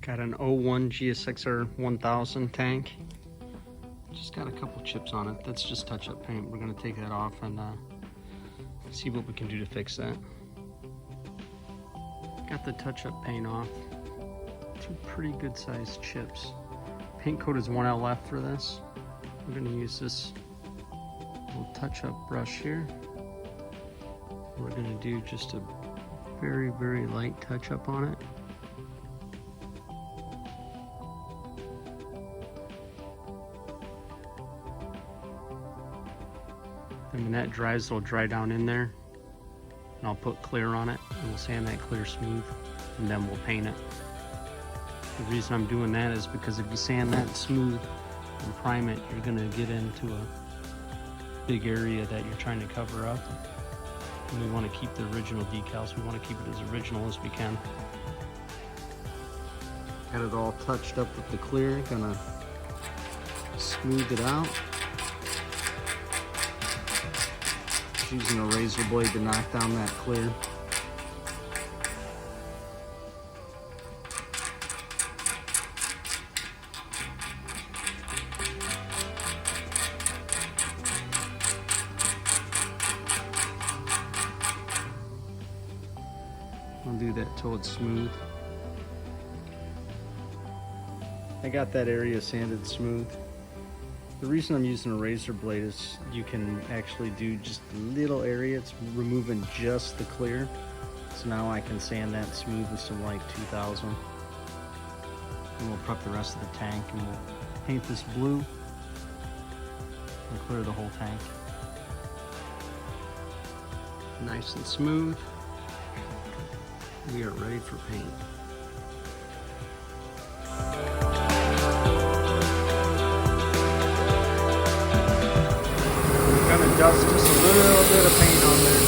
Got an 01 Gsxr1000 tank. Just got a couple chips on it. That's just touch-up paint. We're gonna take that off and see what we can do to fix that. Got the touch-up paint off. Two pretty good sized chips. Paint coat is 1LF for this. We're gonna use this little touch-up brush here. We're gonna do just a very, very light touch-up on it. And when that dries, it'll dry down in there. And I'll put clear on it, and we'll sand that clear smooth, and then we'll paint it. The reason I'm doing that is because if you sand that smooth and prime it, you're gonna get into a big area that you're trying to cover up. And we wanna keep the original decals. We wanna keep it as original as we can. Got it all touched up with the clear. Gonna smooth it out. Using a razor blade to knock down that clear. I'll do that till it's smooth. I got that area sanded smooth. The reason I'm using a razor blade is you can actually do just a little area. It's removing just the clear. So now I can sand that smooth with some light 2000. And we'll prep the rest of the tank and we'll paint this blue and clear the whole tank. Nice and smooth. We are ready for paint. Dust just a little bit of paint on there.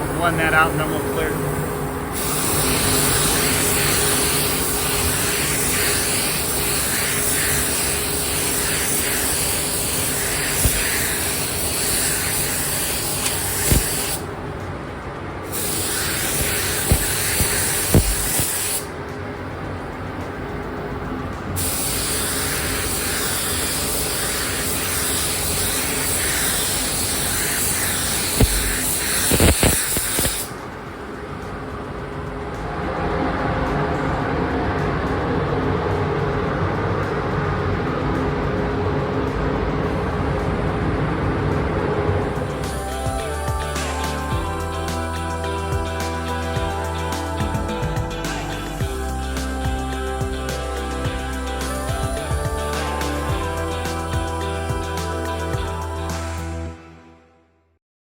We'll blend that out and then we'll clear.